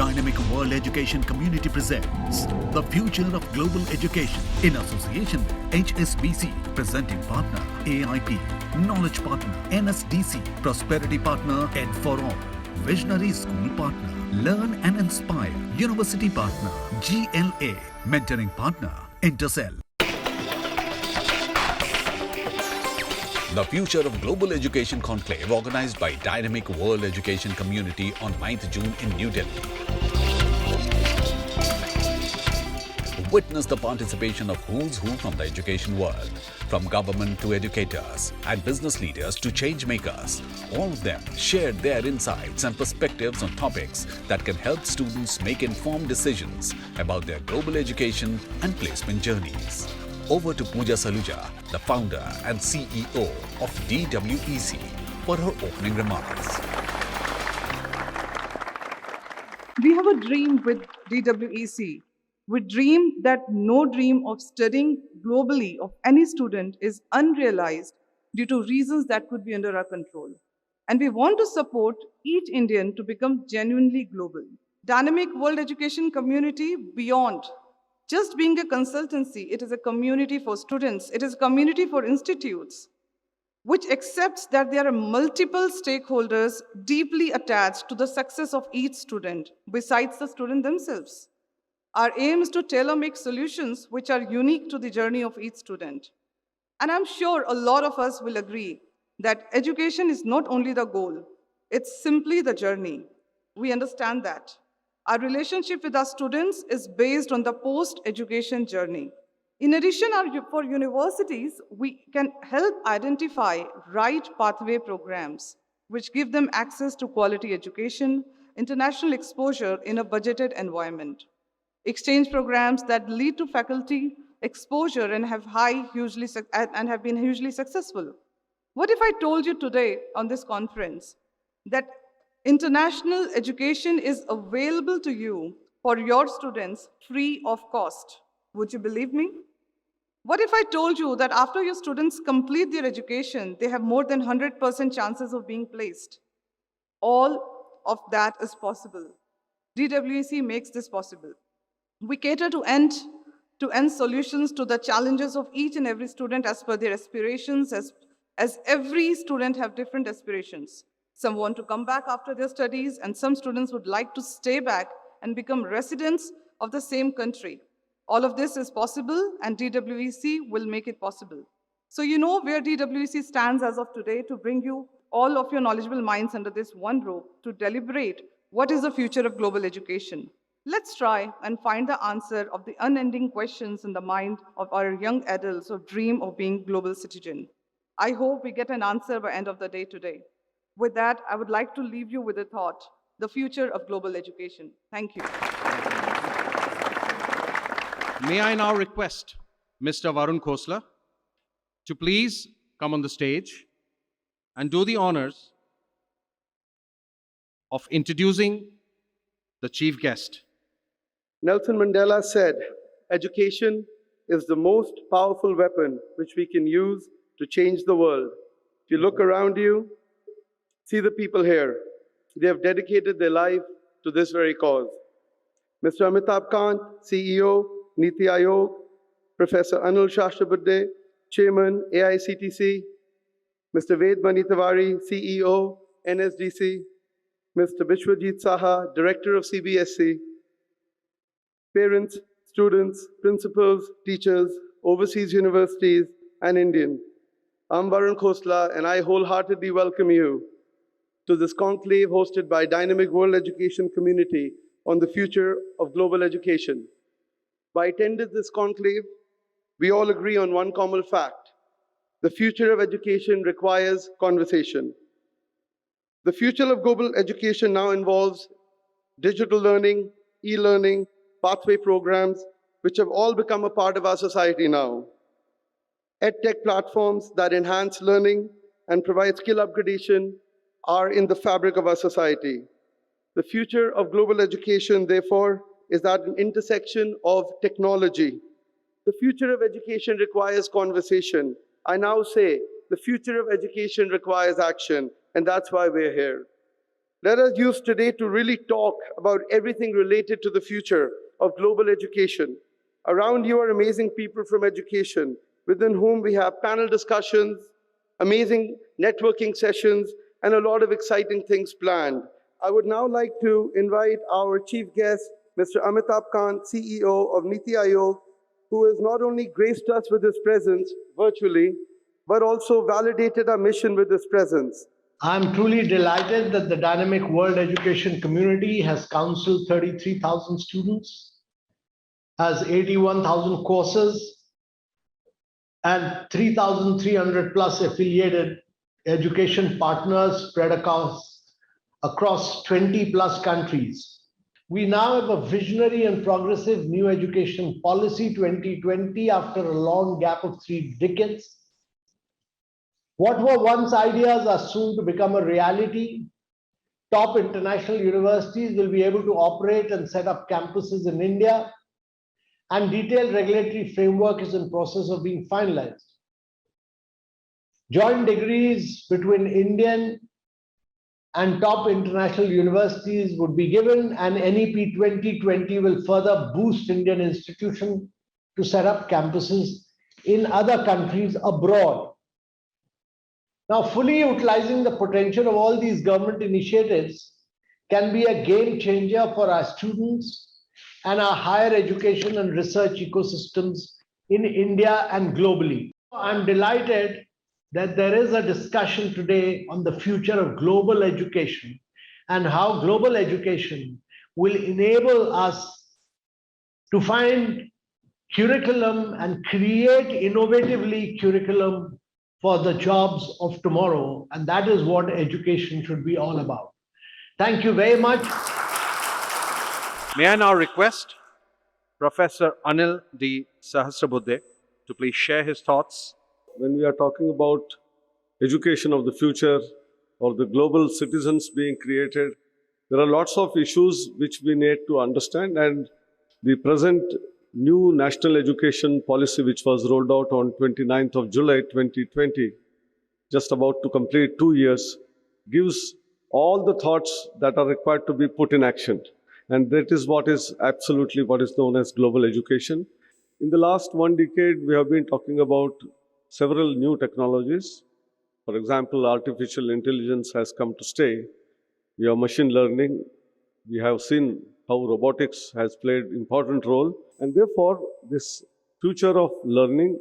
Dynamic World Education Community presents The Future of Global Education in association with HSBC, presenting partner AIP, knowledge partner NSDC, prosperity partner Ed for All, visionary school partner Learn and Inspire, university partner GLA, mentoring partner Intercell. The Future of Global Education Conclave, organized by Dynamic World Education Community on 9th June in New Delhi. Witness the participation of who's who from the education world, from government to educators and business leaders to changemakers. All of them shared their insights and perspectives on topics that can help students make informed decisions about their global education and placement journeys. Over to Pooja Saluja, the founder and CEO of DWEC, for her opening remarks. We have a dream with DWEC. We dream that no dream of studying globally of any student is unrealized due to reasons that could be under our control. And we want to support each Indian to become genuinely global. Dynamic World Education Community beyond just being a consultancy, it is a community for students, it is a community for institutes, which accepts that there are multiple stakeholders deeply attached to the success of each student, besides the student themselves. Our aim is to tailor-make solutions which are unique to the journey of each student. And I'm sure a lot of us will agree that education is not only the goal, it's simply the journey. We understand that. Our relationship with our students is based on the post-education journey. In addition, for universities, we can help identify right pathway programs, which give them access to quality education, international exposure in a budgeted environment, exchange programs that lead to faculty exposure and have been hugely successful. What if I told you today on this conference that international education is available to you for your students free of cost? Would you believe me? What if I told you that after your students complete their education, they have more than 100% chances of being placed? All of that is possible. DWEC makes this possible. We cater to end-to-end solutions to the challenges of each and every student as per their aspirations, as every student have different aspirations. Some want to come back after their studies, and some students would like to stay back and become residents of the same country. All of this is possible, and DWEC will make it possible. So you know where DWEC stands as of today to bring you all of your knowledgeable minds under this one roof to deliberate what is the future of global education. Let's try and find the answer of the unending questions in the mind of our young adults who dream of being global citizen. I hope we get an answer by end of the day today. With that, I would like to leave you with a thought, the future of global education. Thank you. May I now request Mr. Varun Khosla to please come on the stage and do the honors of introducing the chief guest. Nelson Mandela said, education is the most powerful weapon which we can use to change the world. If you look around you, see the people here. They have dedicated their life to this very cause. Mr. Amitabh Kant, CEO, Niti Aayog, Professor Anil Shashabudde, Chairman, AICTC, Mr. Ved Manitawari, CEO, NSDC, Mr. Vishwajit Saha, Director of CBSE, parents, students, principals, teachers, overseas universities, and Indian. I'm Varun Khosla, and I wholeheartedly welcome you to this conclave hosted by Dynamic World Education Community on the future of global education. By attending this conclave, we all agree on one common fact. The future of education requires conversation. The future of global education now involves digital learning, e-learning, pathway programs, which have all become a part of our society now. EdTech platforms that enhance learning and provide skill upgradation are in the fabric of our society. The future of global education, therefore, is at an intersection of technology. The future of education requires conversation. I now say the future of education requires action, and that's why we're here. Let us use today to really talk about everything related to the future of global education. Around you are amazing people from education, within whom we have panel discussions, amazing networking sessions, and a lot of exciting things planned. I would now like to invite our chief guest, Mr. Amitabh Kant, CEO of Niti Aayog, who has not only graced us with his presence virtually, but also validated our mission with his presence. I'm truly delighted that the dynamic world education community has counseled 33,000 students, has 81,000 courses, and 3,300 plus affiliated education partners spread across 20 plus countries. We now have a visionary and progressive new education policy 2020 after a long gap of 3 decades. What were once ideas are soon to become a reality. Top international universities will be able to operate and set up campuses in India, and detailed regulatory framework is in process of being finalized. Joint degrees between Indian and top international universities would be given, and NEP 2020 will further boost Indian institutions to set up campuses in other countries abroad. Now, fully utilizing the potential of all these government initiatives can be a game changer for our students and our higher education and research ecosystems in India and globally. I'm delighted that there is a discussion today on the future of global education and how global education will enable us to find curriculum and create innovatively curriculum for the jobs of tomorrow. And that is what education should be all about. Thank you very much. May I now request Professor Anil D. Sahasrabudhe to please share his thoughts. When we are talking about education of the future or the global citizens being created, there are lots of issues which we need to understand, and the present new national education policy, which was rolled out on 29th of July 2020, just about to complete 2 years, gives all the thoughts that are required to be put in action. And that is what is absolutely what is known as global education. In the last 1 decade, we have been talking about several new technologies. For example, artificial intelligence has come to stay. We have machine learning. We have seen how robotics has played an important role. And therefore, this future of learning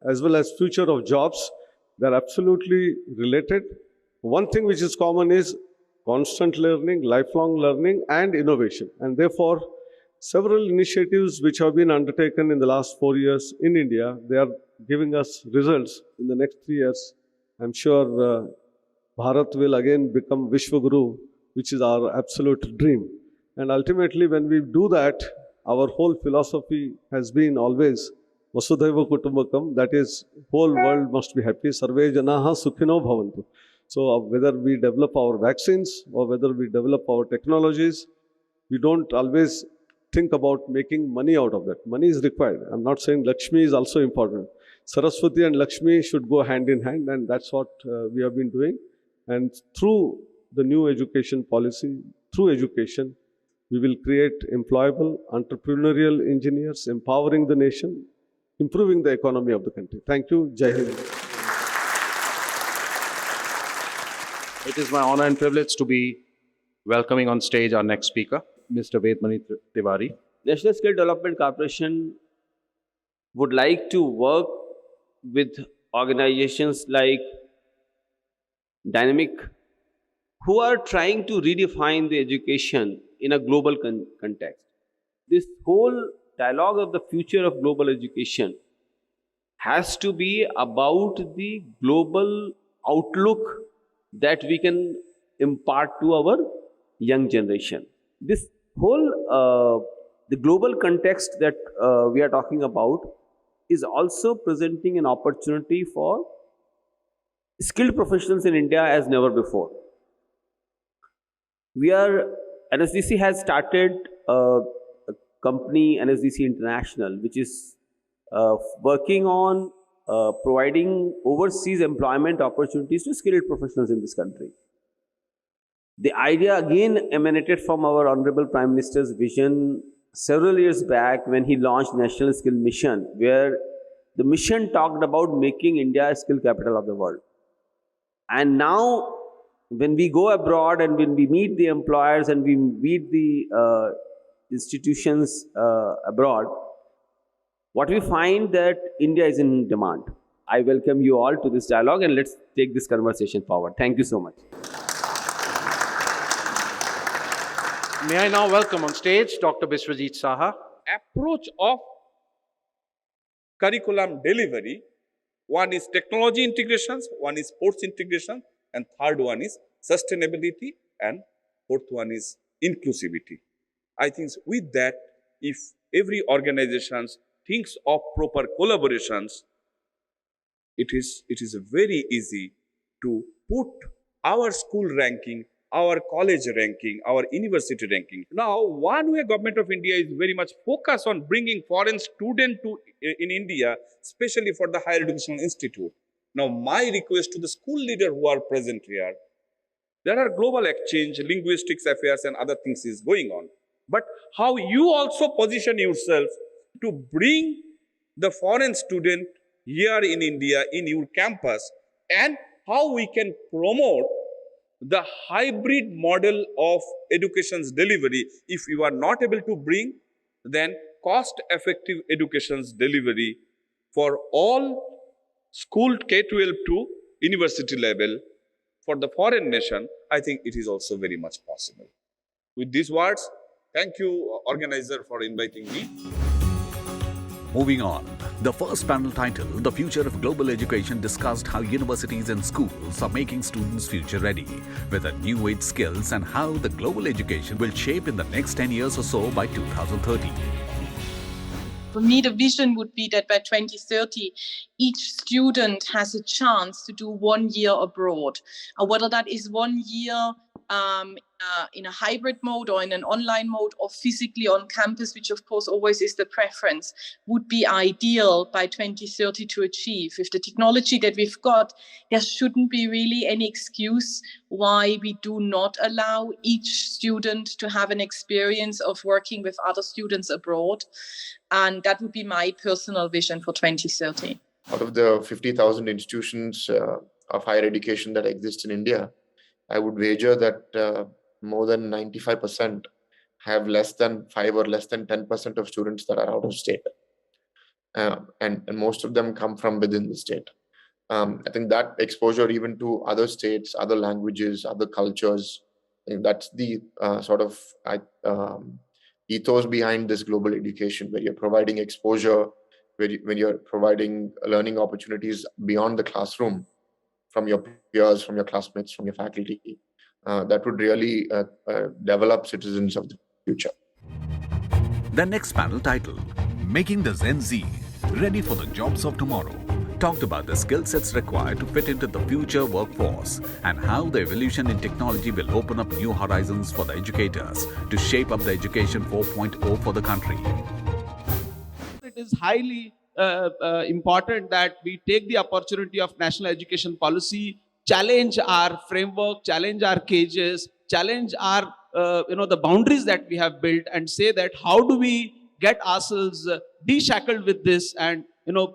as well as future of jobs, they're absolutely related. One thing which is common is constant learning, lifelong learning, and innovation. And therefore, several initiatives which have been undertaken in the last 4 years in India, they are giving us results in the next 3 years. I'm sure Bharat will again become Vishwaguru, which is our absolute dream. And ultimately, when we do that, our whole philosophy has been always Vasudhaiva Kutumbakam, that is, whole world must be happy, Sarve Janaha Sukhino Bhavantu. So whether we develop our vaccines or whether we develop our technologies, we don't always think about making money out of that. Money is required. I'm not saying Lakshmi is also important. Saraswati and Lakshmi should go hand in hand, and that's what we have been doing. And through the new education policy, through education, we will create employable, entrepreneurial engineers, empowering the nation, improving the economy of the country. Thank you. Jai Hind. It is my honor and privilege to be welcoming on stage our next speaker, Mr. Vedmani Tiwari. National Skill Development Corporation would like to work with organizations like Dynamic, who are trying to redefine the education in a global context. This whole dialogue of the future of global education has to be about the global outlook that we can impart to our young generation. This whole, the global context that we are talking about is also presenting an opportunity for skilled professionals in India as never before. NSDC has started a company, NSDC International, which is working on providing overseas employment opportunities to skilled professionals in this country. The idea again emanated from our Honorable Prime Minister's vision several years back when he launched National Skill Mission, where the mission talked about making India a skill capital of the world. And now, when we go abroad and when we meet the employers and we meet the institutions abroad, what we find that India is in demand. I welcome you all to this dialogue, and let's take this conversation forward. Thank you so much. May I now welcome on stage Dr. Biswajit Saha. Approach of curriculum delivery. One is technology integrations, one is sports integration, and third one is sustainability, and fourth one is inclusivity. I think with that, if every organization thinks of proper collaborations, it is very easy to put our school ranking, our college ranking, our university ranking. Now, one way Government of India is very much focused on bringing foreign students in India, especially for the higher educational institute. Now, my request to the school leaders who are present here, there are global exchange, linguistics affairs and other things is going on. But how you also position yourself to bring the foreign student here in India, in your campus, and how we can promote the hybrid model of education's delivery. If you are not able to bring, then cost-effective education's delivery for all school K-12 to university level for the foreign nation, I think it is also very much possible. With these words, thank you, organizer, for inviting me. Moving on, the first panel title, The Future of Global Education, discussed how universities and schools are making students future ready with a new age skills and how the global education will shape in the next 10 years or so by 2030. For me, the vision would be that by 2030, each student has a chance to do 1 year abroad. Whether that is 1 year in a hybrid mode or in an online mode or physically on campus, which of course always is the preference, would be ideal by 2030 to achieve. With the technology that we've got, there shouldn't be really any excuse why we do not allow each student to have an experience of working with other students abroad. And that would be my personal vision for 2030. Out of the 50,000 institutions of higher education that exist in India, I would wager that more than 95% have less than 5 or less than 10% of students that are out of state. And most of them come from within the state. I think that exposure even to other states, other languages, other cultures, I think that's the sort of ethos behind this global education, where you're providing exposure, when you're providing learning opportunities beyond the classroom, from your peers, from your classmates, from your faculty, that would really develop citizens of the future. The next panel title, Making the Gen Z Ready for the Jobs of Tomorrow, talked about the skill sets required to fit into the future workforce and how the evolution in technology will open up new horizons for the educators to shape up the Education 4.0 for the country. It is highly important that we take the opportunity of national education policy, challenge our framework, challenge our cages, challenge our the boundaries that we have built, and say that how do we get ourselves deshackled with this and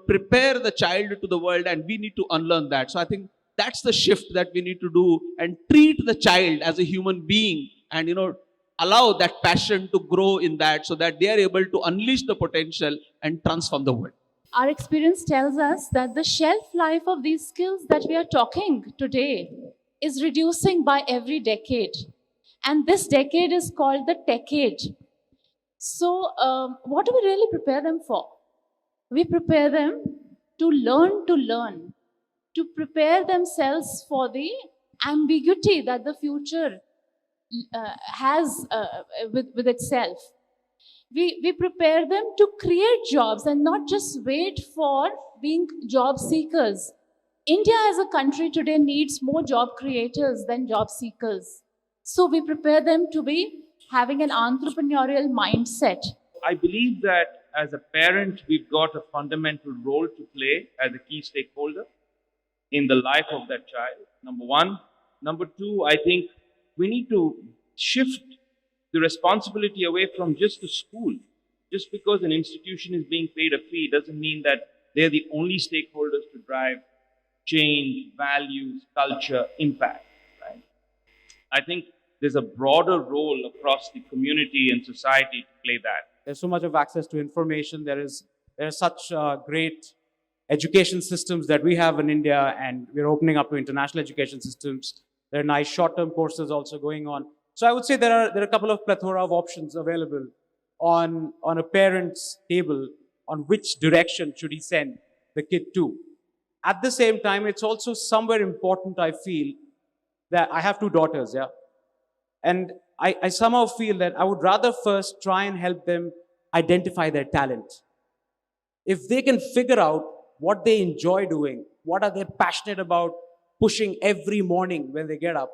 prepare the child to the world, and we need to unlearn that. So I think that's the shift that we need to do, and treat the child as a human being, and allow that passion to grow in that, so that they are able to unleash the potential and transform the world. Our experience tells us that the shelf life of these skills that we are talking today is reducing by every decade. And this decade is called the techade. So what do we really prepare them for? We prepare them to learn, to prepare themselves for the ambiguity that the future has with itself. We prepare them to create jobs and not just wait for being job seekers. India as a country today needs more job creators than job seekers. So we prepare them to be having an entrepreneurial mindset. I believe that as a parent, we've got a fundamental role to play as a key stakeholder in the life of that child, number one. Number two, I think we need to shift the responsibility away from just the school. Just because an institution is being paid a fee doesn't mean that they're the only stakeholders to drive change, values, culture, impact, right? I think there's a broader role across the community and society to play that. There's so much of access to information. There are such great education systems that we have in India, and we're opening up to international education systems. There are nice short-term courses also going on. So I would say there are a couple of plethora of options available on a parent's table on which direction should he send the kid to. At the same time, it's also somewhere important, I feel, that I have two daughters, yeah? And I somehow feel that I would rather first try and help them identify their talent. If they can figure out what they enjoy doing, what are they passionate about pushing every morning when they get up,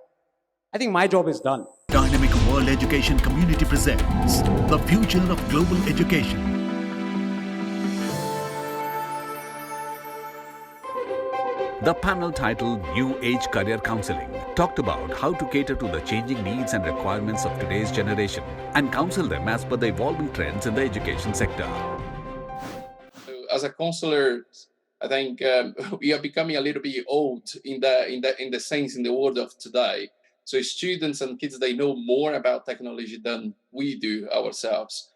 I think my job is done. Dynamic World Education Community presents The Future of Global Education. The panel titled New Age Career Counseling talked about how to cater to the changing needs and requirements of today's generation and counsel them as per the evolving trends in the education sector. As a counselor, I think we are becoming a little bit old in the sense in the world of today. So students and kids, they know more about technology than we do ourselves.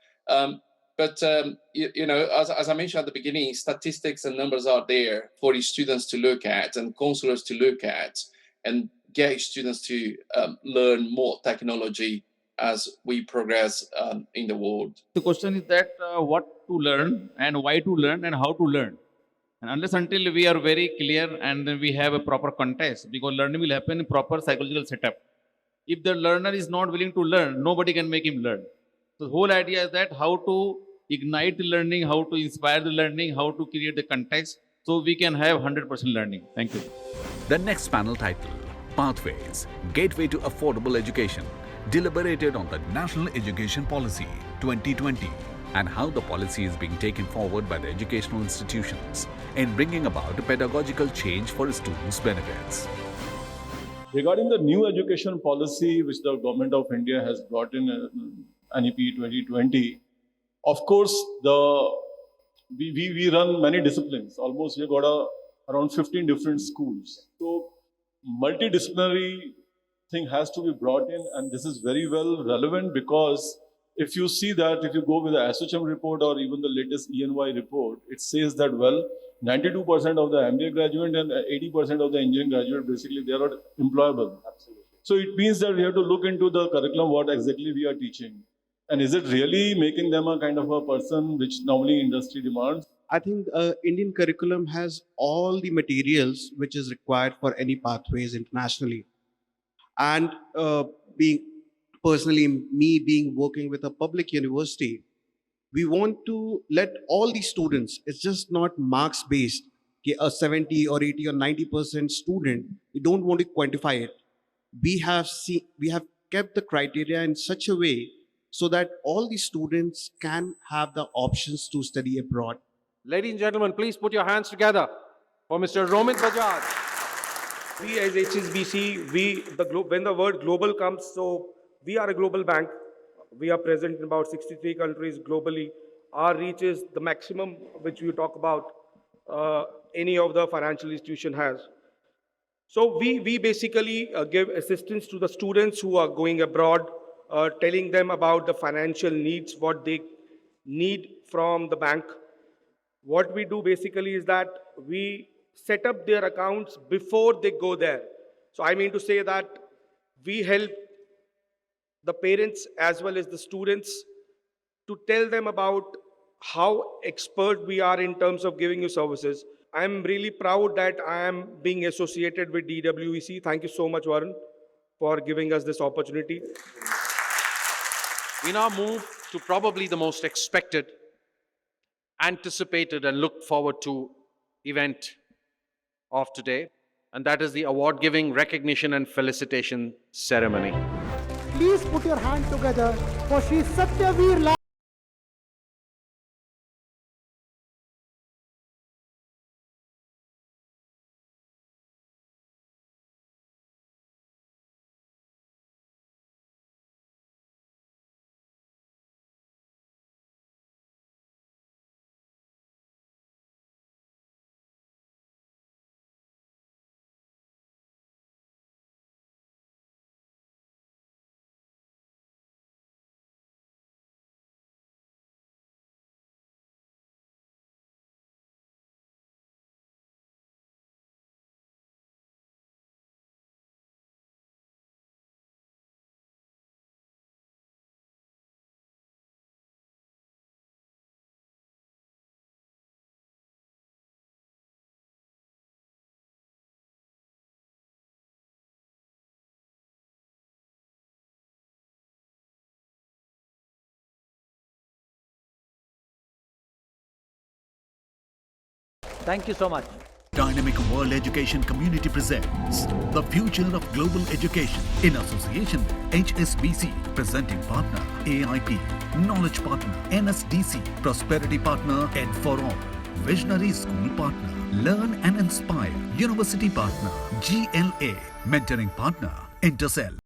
But as I mentioned at the beginning, statistics and numbers are there for students to look at and counselors to look at and get students to learn more technology as we progress in the world. The question is that what to learn and why to learn and how to learn. And unless until we are very clear and then we have a proper context, because learning will happen in proper psychological setup. If the learner is not willing to learn, nobody can make him learn. So the whole idea is that how to ignite the learning, how to inspire the learning, how to create the context so we can have 100% learning. Thank you. The next panel titled Pathways, Gateway to Affordable Education, deliberated on the National Education Policy 2020 and how the policy is being taken forward by the educational institutions in bringing about a pedagogical change for students' benefits. Regarding the new education policy which the government of India has brought in NEP 2020, of course, we run many disciplines. Almost we've got around 15 different schools. So multidisciplinary thing has to be brought in, and this is very well relevant because if you see that, if you go with the SHM report or even the latest ENY report, it says that, well, 92% of the MBA graduate and 80% of the engineering graduate, basically, they are not employable. Absolutely. So it means that we have to look into the curriculum, what exactly we are teaching. And is it really making them a kind of a person which normally industry demands? I think Indian curriculum has all the materials which is required for any pathways internationally. And being working with a public university, we want to let all the students, it's just not marks based, a 70 or 80 or 90% student, we don't want to quantify it. We have kept the criteria in such a way so that all the students can have the options to study abroad. Ladies and gentlemen, please put your hands together for Mr. Romit Bajaj. We as HSBC, when the word global comes, so we are a global bank. We are present in about 63 countries globally. Our reach is the maximum which we talk about any of the financial institution has. So we basically give assistance to the students who are going abroad, telling them about the financial needs, what they need from the bank. What we do basically is that we set up their accounts before they go there. So I mean to say that we help the parents as well as the students to tell them about how expert we are in terms of giving you services. I'm really proud that I am being associated with DWEC. Thank you so much, Varun, for giving us this opportunity. We now move to probably the most expected, anticipated and looked forward to event of today, and that is the award-giving, recognition and felicitation ceremony. Please put your hand together for Shri Satyaveer Thank you so much. Dynamic World Education Community presents The Future of Global Education in association with HSBC, presenting partner AIP, knowledge partner NSDC, prosperity partner Ed for All, visionary school partner Learn and Inspire, university partner GLA, mentoring partner Intercell.